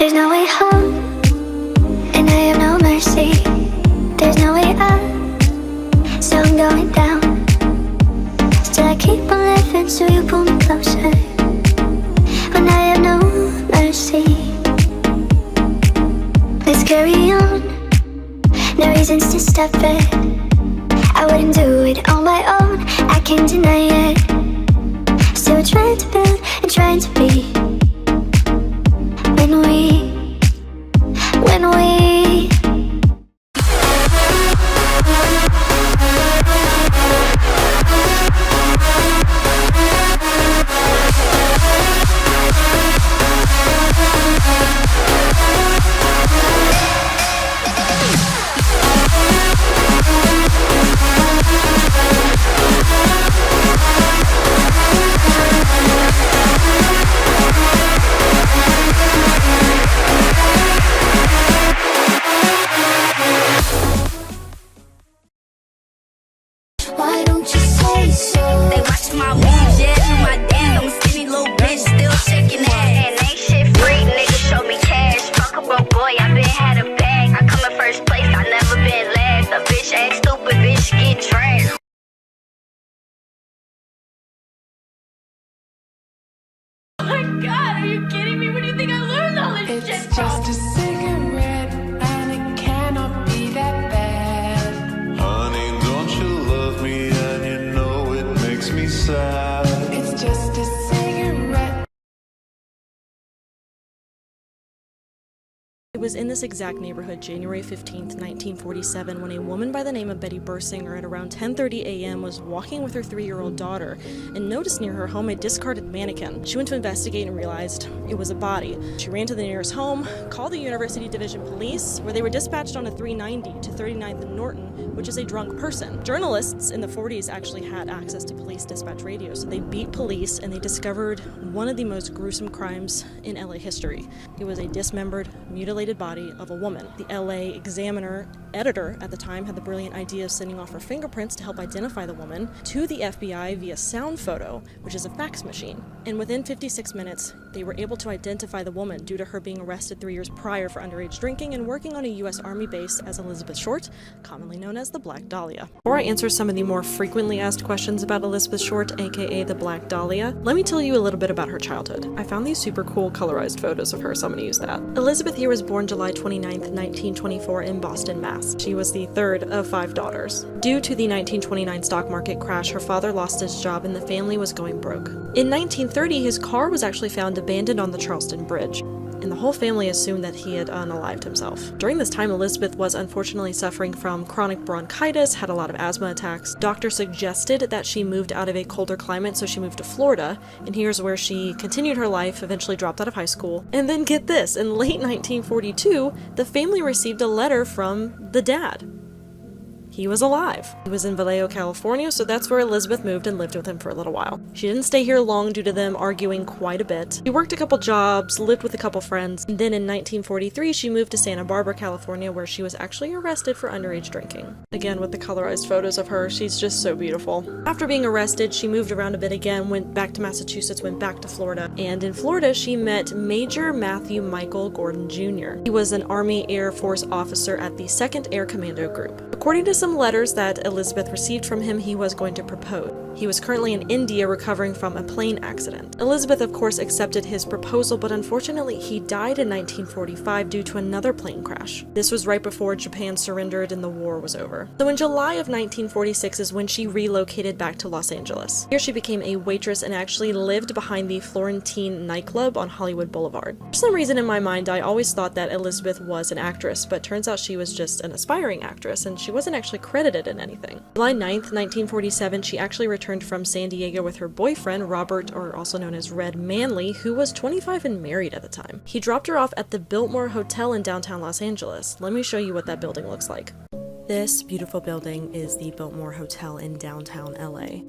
There's no way home, and I have no mercy. There's no way up, so I'm going down. Still I keep on living, so you pull me closer. When I have no mercy, let's carry on. No reasons to stop it. I wouldn't do it on my own, I can't deny it. Still trying to build and trying to be. When we It was in this exact neighborhood, January 15th, 1947, when a woman by the name of Betty Bersinger at around 10:30 a.m. was walking with her 3-year-old daughter and noticed near her home a discarded mannequin. She went to investigate and realized it was a body. She ran to the nearest home, called the University Division Police, where they were dispatched on a 390 to 39th and Norton, which is a drunk person. Journalists in the 40s actually had access to police dispatch radio, so they beat police and they discovered one of the most gruesome crimes in LA history. It was a dismembered, mutilated body of a woman. The LA Examiner editor at the time had the brilliant idea of sending off her fingerprints to help identify the woman to the FBI via sound photo, which is a fax machine. And within 56 minutes, they were able to identify the woman due to her being arrested 3 years prior for underage drinking and working on a U.S. Army base as Elizabeth Short, commonly known as the Black Dahlia. Before I answer some of the more frequently asked questions about Elizabeth Short, aka the Black Dahlia, let me tell you a little bit about her childhood. I found these super cool colorized photos of her, so I'm gonna use that. Elizabeth here was born July 29th, 1924 in Boston, Mass. She was the third of 5 daughters. Due to the 1929 stock market crash, her father lost his job and the family was going broke. In 1930, his car was actually found abandoned on the Charleston Bridge, and the whole family assumed that he had unalived himself. During this time, Elizabeth was unfortunately suffering from chronic bronchitis, had a lot of asthma attacks. Doctors suggested that she moved out of a colder climate, so she moved to Florida, and here's where she continued her life, eventually dropped out of high school. And then get this, in late 1942, the family received a letter from the dad. He was alive. He was in Vallejo, California, so that's where Elizabeth moved and lived with him for a little while. She didn't stay here long due to them arguing quite a bit. She worked a couple jobs, lived with a couple friends, and then in 1943 she moved to Santa Barbara, California, where she was actually arrested for underage drinking. Again, with the colorized photos of her, she's just so beautiful. After being arrested, she moved around a bit again, went back to Massachusetts, went back to Florida, and in Florida she met Major Matthew Michael Gordon Jr. He was an Army Air Force officer at the 2nd Air Commando Group. According to some letters that Elizabeth received from him, he was going to propose. He was currently in India recovering from a plane accident. Elizabeth, of course, accepted his proposal, but unfortunately he died in 1945 due to another plane crash. This was right before Japan surrendered and the war was over. So in July of 1946 is when she relocated back to Los Angeles. Here she became a waitress and actually lived behind the Florentine nightclub on Hollywood Boulevard. For some reason in my mind, I always thought that Elizabeth was an actress, but turns out she was just an aspiring actress and she wasn't actually credited in anything. July 9th, 1947, she actually returned from San Diego with her boyfriend, Robert, or also known as Red Manley, who was 25 and married at the time. He dropped her off at the Biltmore Hotel in downtown Los Angeles. Let me show you what that building looks like. This beautiful building is the Biltmore Hotel in downtown LA.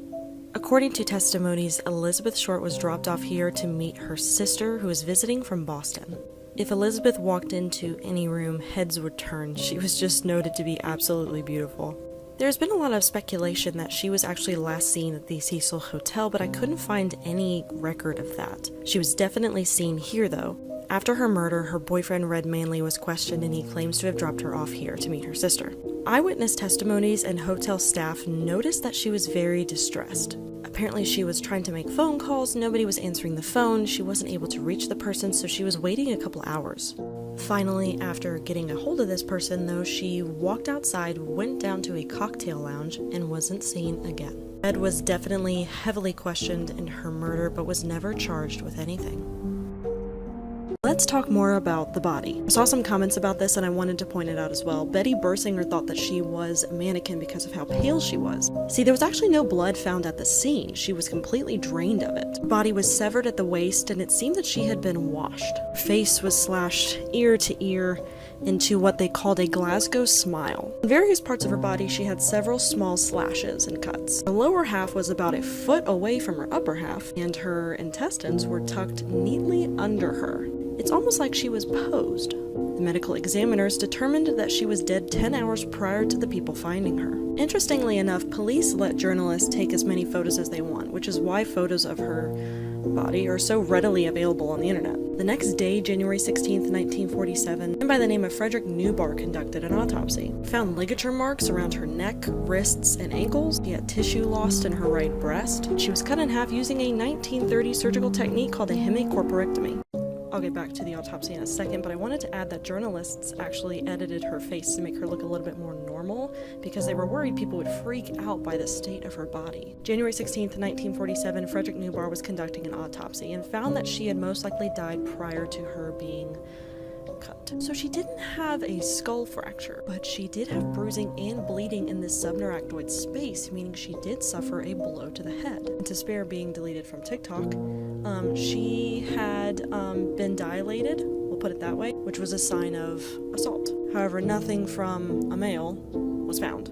According to testimonies, Elizabeth Short was dropped off here to meet her sister, who was visiting from Boston. If Elizabeth walked into any room, heads would turn. She was just noted to be absolutely beautiful. There's been a lot of speculation that she was actually last seen at the Cecil Hotel, but I couldn't find any record of that. She was definitely seen here though. After her murder, her boyfriend Red Manley was questioned and he claims to have dropped her off here to meet her sister. Eyewitness testimonies and hotel staff noticed that she was very distressed. Apparently she was trying to make phone calls, nobody was answering the phone, she wasn't able to reach the person, so she was waiting a couple hours. Finally, after getting a hold of this person though, she walked outside, went down to a cocktail lounge, and wasn't seen again. Red was definitely heavily questioned in her murder, but was never charged with anything. Let's talk more about the body. I saw some comments about this and I wanted to point it out as well. Betty Bersinger thought that she was a mannequin because of how pale she was. See, there was actually no blood found at the scene. She was completely drained of it. Her body was severed at the waist and it seemed that she had been washed. Her face was slashed ear to ear into what they called a Glasgow smile. In various parts of her body, she had several small slashes and cuts. Her lower half was about a foot away from her upper half, and her intestines were tucked neatly under her. It's almost like she was posed. The medical examiners determined that she was dead 10 hours prior to the people finding her. Interestingly enough, police let journalists take as many photos as they want, which is why photos of her body are so readily available on the internet. The next day, January 16th, 1947, a man by the name of Frederick Newbar conducted an autopsy. He found ligature marks around her neck, wrists, and ankles. She had tissue lost in her right breast. She was cut in half using a 1930 surgical technique called a hemicorporectomy. I'll get back to the autopsy in a second, but I wanted to add that journalists actually edited her face to make her look a little bit more normal because they were worried people would freak out by the state of her body. January 16th, 1947, Frederick Newbar was conducting an autopsy and found that she had most likely died prior to her being cut. So she didn't have a skull fracture, but she did have bruising and bleeding in this subneuractoid space, meaning she did suffer a blow to the head. And to spare being deleted from TikTok, she had been dilated, we'll put it that way, which was a sign of assault. However, nothing from a male was found.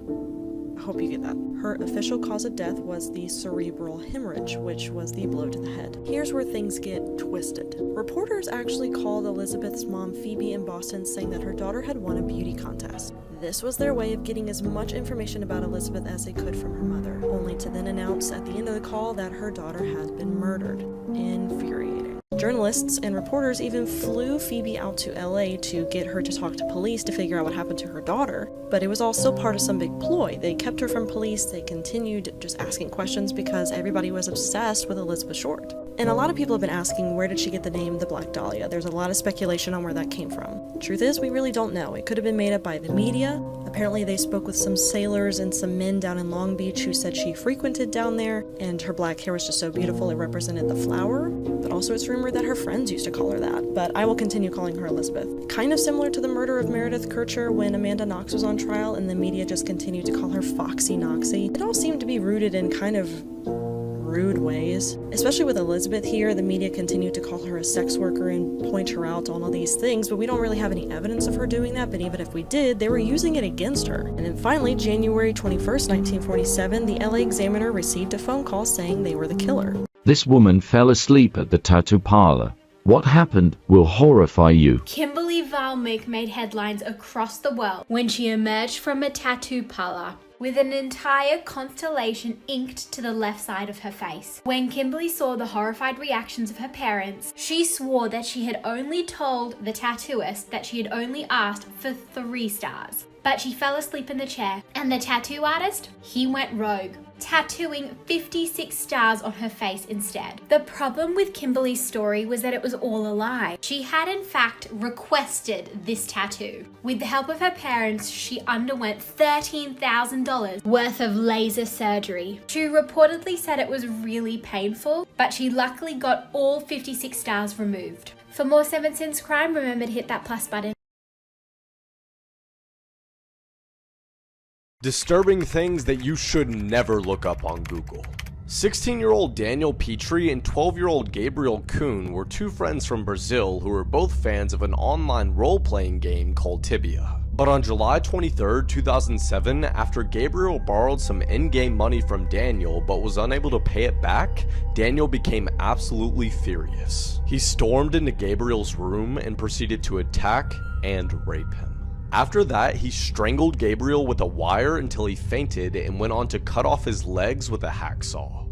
I hope you get that. Her official cause of death was the cerebral hemorrhage, which was the blow to the head. Here's where things get twisted. Reporters actually called Elizabeth's mom, Phoebe, in Boston, saying that her daughter had won a beauty contest. This was their way of getting as much information about Elizabeth as they could from her mother, only to then announce at the end of the call that her daughter had been murdered. Infuriating. Journalists and reporters even flew Phoebe out to LA to get her to talk to police to figure out what happened to her daughter, but it was all still part of some big ploy. They kept her from police, they continued just asking questions because everybody was obsessed with Elizabeth Short. And a lot of people have been asking, where did she get the name the Black Dahlia? There's a lot of speculation on where that came from. Truth is, we really don't know. It could have been made up by the media. Apparently they spoke with some sailors and some men down in Long Beach who said she frequented down there, and her black hair was just so beautiful it represented the flower. But also it's rumored that her friends used to call her that, but I will continue calling her Elizabeth. Kind of similar to the murder of Meredith Kercher when Amanda Knox was on trial and the media just continued to call her Foxy Noxy. It all seemed to be rooted in kind of rude ways. Especially with Elizabeth here, the media continued to call her a sex worker and point her out on all these things, but we don't really have any evidence of her doing that, but even if we did, they were using it against her. And then finally, January 21st, 1947, the LA Examiner received a phone call saying they were the killer. This woman fell asleep at the tattoo parlor. What happened will horrify you. Kimberly Valmick made headlines across the world when she emerged from a tattoo parlor with an entire constellation inked to the left side of her face. When Kimberly saw the horrified reactions of her parents, she swore that she had only told the tattooist that she had only asked for 3 stars. But she fell asleep in the chair, and the tattoo artist, he went rogue, tattooing 56 stars on her face instead. The problem with Kimberly's story was that it was all a lie. She had in fact requested this tattoo. With the help of her parents, she underwent $13,000 worth of laser surgery. She reportedly said it was really painful, but she luckily got all 56 stars removed. For more 7 Sins Crime, remember to hit that plus button. Disturbing things that you should never look up on Google. 16-year-old Daniel Petrie and 12-year-old Gabriel Kuhn were 2 friends from Brazil who were both fans of an online role-playing game called Tibia. But on July 23, 2007, after Gabriel borrowed some in-game money from Daniel but was unable to pay it back, Daniel became absolutely furious. He stormed into Gabriel's room and proceeded to attack and rape him. After that, he strangled Gabriel with a wire until he fainted and went on to cut off his legs with a hacksaw.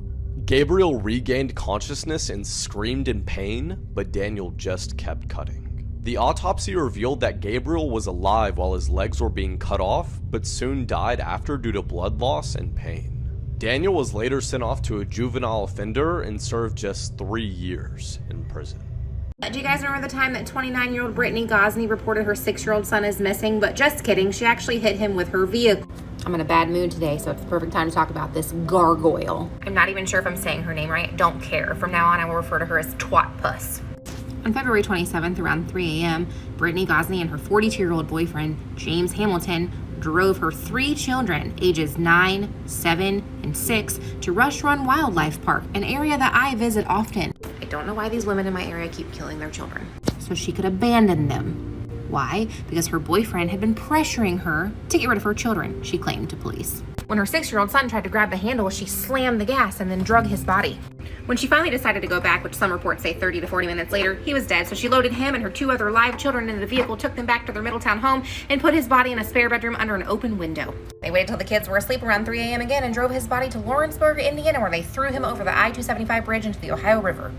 Gabriel regained consciousness and screamed in pain, but Daniel just kept cutting. The autopsy revealed that Gabriel was alive while his legs were being cut off, but soon died after due to blood loss and pain. Daniel was later sent off to a juvenile offender and served just 3 years in prison. Do you guys remember the time that 29-year-old Brittany Gosney reported her 6-year-old son is missing? But just kidding, she actually hit him with her vehicle. I'm in a bad mood today, so it's the perfect time to talk about this gargoyle. I'm not even sure if I'm saying her name right. Don't care. From now on, I will refer to her as Twat Puss. On February 27th, around 3 a.m., Brittany Gosney and her 42-year-old boyfriend, James Hamilton, drove her 3 children, ages 9, 7, and 6, to Rush Run Wildlife Park, an area that I visit often. I don't know why these women in my area keep killing their children. So she could abandon them. Why? Because her boyfriend had been pressuring her to get rid of her children, she claimed to police. When her 6-year-old son tried to grab the handle, she slammed the gas and then drug his body. When she finally decided to go back, which some reports say 30 to 40 minutes later, he was dead, so she loaded him and her 2 other live children into the vehicle, took them back to their Middletown home, and put his body in a spare bedroom under an open window. They waited till the kids were asleep around 3 a.m. again and drove his body to Lawrenceburg, Indiana, where they threw him over the I-275 bridge into the Ohio River.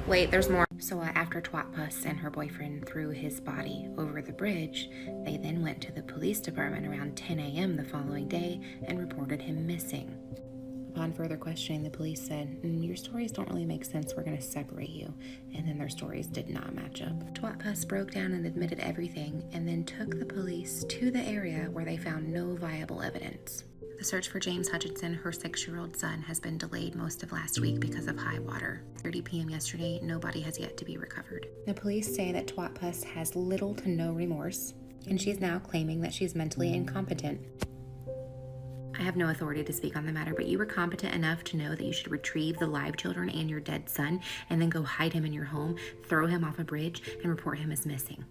Wait, there's more. So after Twat Puss and her boyfriend threw his body over the bridge, they then went to the police department around 10 a.m. the following day and reported him missing. Upon further questioning, the police said, your stories don't really make sense, we're going to separate you. And then their stories did not match up. Twat Puss broke down and admitted everything, and then took the police to the area where they found no viable evidence. The search for James Hutchinson, her 6-year-old son, has been delayed most of last week because of high water. 30 p.m. yesterday, nobody has yet to be recovered. The police say that Twat Puss has little to no remorse, and she's now claiming that she's mentally incompetent. I have no authority to speak on the matter, but you were competent enough to know that you should retrieve the live children and your dead son, and then go hide him in your home, throw him off a bridge, and report him as missing.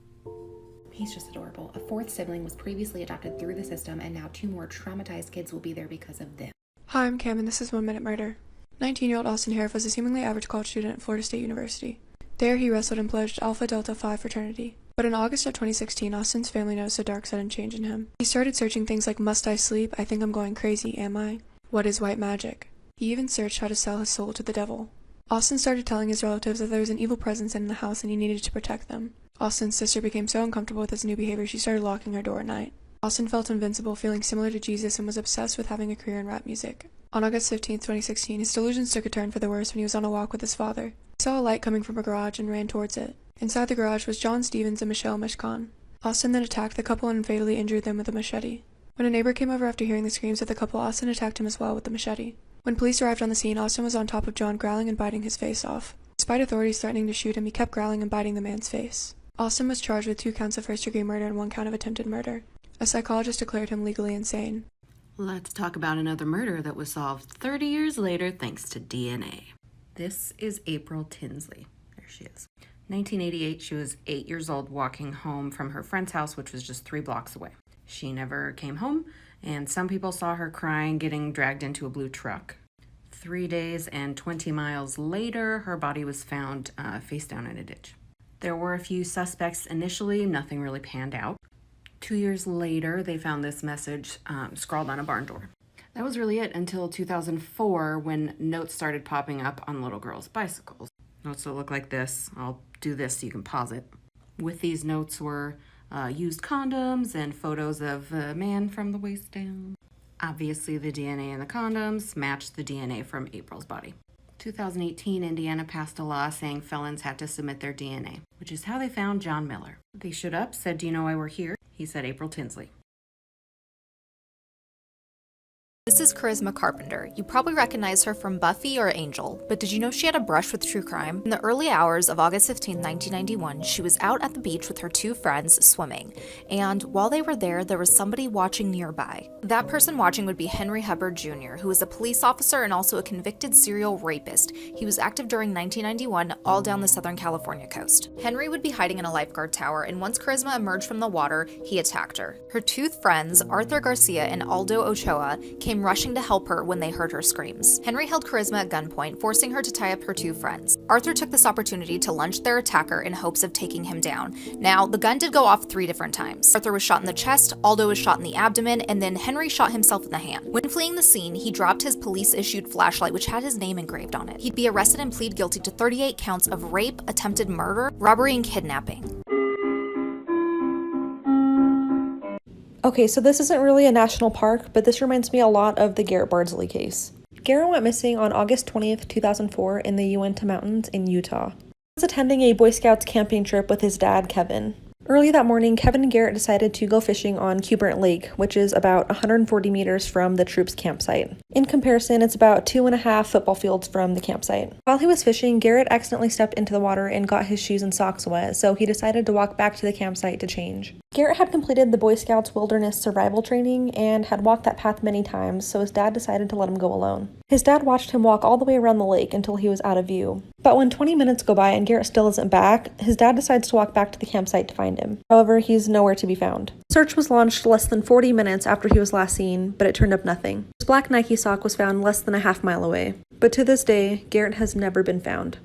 He's just adorable. A 4th sibling was previously adopted through the system, and now 2 more traumatized kids will be there because of this. Hi, I'm Cam, and this is 1 Minute Murder. 19-year-old Austin Harif was a seemingly average college student at Florida State University. There, he wrestled and pledged Alpha Delta Phi fraternity. But in August of 2016, Austin's family noticed a dark sudden change in him. He started searching things like, must I sleep? I think I'm going crazy, am I? What is white magic? He even searched how to sell his soul to the devil. Austin started telling his relatives that there was an evil presence in the house and he needed to protect them. Austin's sister became so uncomfortable with his new behavior she started locking her door at night. Austin felt invincible, feeling similar to Jesus, and was obsessed with having a career in rap music. On August 15, 2016, his delusions took a turn for the worse when he was on a walk with his father. He saw a light coming from a garage and ran towards it. Inside the garage was John Stevens and Michelle Mishkan. Austin then attacked the couple and fatally injured them with a machete. When a neighbor came over after hearing the screams of the couple, Austin attacked him as well with the machete. When police arrived on the scene, Austin was on top of John, growling and biting his face off. Despite authorities threatening to shoot him, he kept growling and biting the man's face. Austin was charged with 2 counts of first-degree murder and 1 count of attempted murder. A psychologist declared him legally insane. Let's talk about another murder that was solved 30 years later thanks to DNA. This is April Tinsley. There she is. 1988, she was 8 years old walking home from her friend's house, which was just 3 blocks away. She never came home, and some people saw her crying, getting dragged into a blue truck. 3 days and 20 miles later, her body was found face down in a ditch. There were a few suspects initially, nothing really panned out. 2 years later, they found this message scrawled on a barn door. That was really it until 2004 when notes started popping up on little girls' bicycles. Notes that look like this. I'll do this so you can pause it. With these notes were used condoms and photos of a man from the waist down. Obviously, the DNA in the condoms matched the DNA from April's body. 2018, Indiana passed a law saying felons had to submit their DNA, which is how they found John Miller. They showed up, said, "Do you know why we're here?" He said, "April Tinsley." This is Charisma Carpenter. You probably recognize her from Buffy or Angel, but did you know she had a brush with true crime? In the early hours of August 15, 1991, she was out at the beach with her 2 friends swimming, and while they were there was somebody watching nearby. That person watching would be Henry Hubbard Jr., who was a police officer and also a convicted serial rapist. He was active during 1991 all down the Southern California coast. Henry would be hiding in a lifeguard tower, and once Charisma emerged from the water, he attacked her. Her 2 friends, Arthur Garcia and Aldo Ochoa, came rushing to help her when they heard her screams. Henry held Charisma at gunpoint, forcing her to tie up her two friends. Arthur took this opportunity to lunge their attacker in hopes of taking him down. Now, the gun did go off 3 different times. Arthur was shot in the chest, Aldo was shot in the abdomen, and then Henry shot himself in the hand. When fleeing the scene, he dropped his police-issued flashlight, which had his name engraved on it. He'd be arrested and plead guilty to 38 counts of rape, attempted murder, robbery, and kidnapping. Okay, so this isn't really a national park, but this reminds me a lot of the Garrett Bardsley case. Garrett went missing on August 20th, 2004 in the Uinta Mountains in Utah. He was attending a Boy Scouts camping trip with his dad, Kevin. Early that morning, Kevin and Garrett decided to go fishing on Cubert Lake, which is about 140 meters from the troops' campsite. In comparison, it's about 2.5 football fields from the campsite. While he was fishing, Garrett accidentally stepped into the water and got his shoes and socks wet, so he decided to walk back to the campsite to change. Garrett had completed the Boy Scouts wilderness survival training and had walked that path many times, so his dad decided to let him go alone. His dad watched him walk all the way around the lake until he was out of view. But when 20 minutes go by and Garrett still isn't back, his dad decides to walk back to the campsite to find him. However, he's nowhere to be found. Search was launched less than 40 minutes after he was last seen, but it turned up nothing. His black Nike sock was found less than a half mile away. But to this day, Garrett has never been found.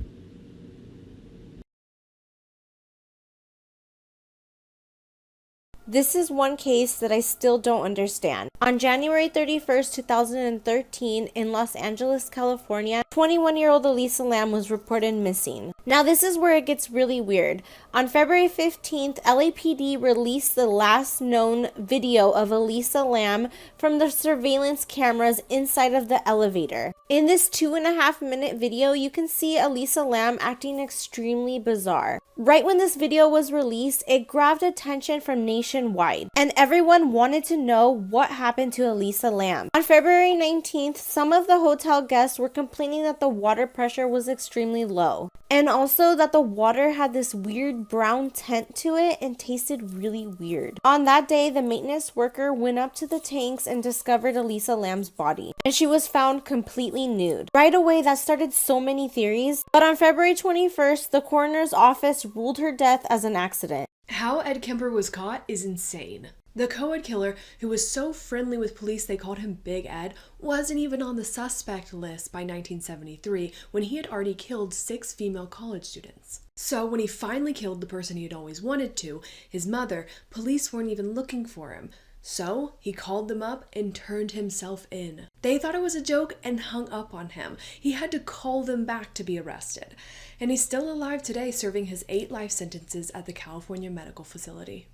This is one case that I still don't understand. On January 31st, 2013, in Los Angeles, California, 21-year-old Elisa Lam was reported missing. Now this is where it gets really weird. On February 15th, LAPD released the last known video of Elisa Lam from the surveillance cameras inside of the elevator. In this 2.5-minute video, you can see Elisa Lam acting extremely bizarre. Right when this video was released, it grabbed attention from nationwide, and everyone wanted to know what happened to Elisa Lam. On February 19th, some of the hotel guests were complaining that the water pressure was extremely low, and also that the water had this weird brown tint to it and tasted really weird. On that day, the maintenance worker went up to the tanks and discovered Elisa Lam's body, and she was found completely nude. Right away, that started so many theories, but on February 21st, the coroner's office ruled her death as an accident. How Ed Kemper was caught is insane. The co-ed killer, who was so friendly with police they called him Big Ed, wasn't even on the suspect list by 1973 when he had already killed 6 female college students. So when he finally killed the person he had always wanted to, his mother, police weren't even looking for him. So he called them up and turned himself in. They thought it was a joke and hung up on him. He had to call them back to be arrested. And he's still alive today, serving his 8 life sentences at the California Medical Facility.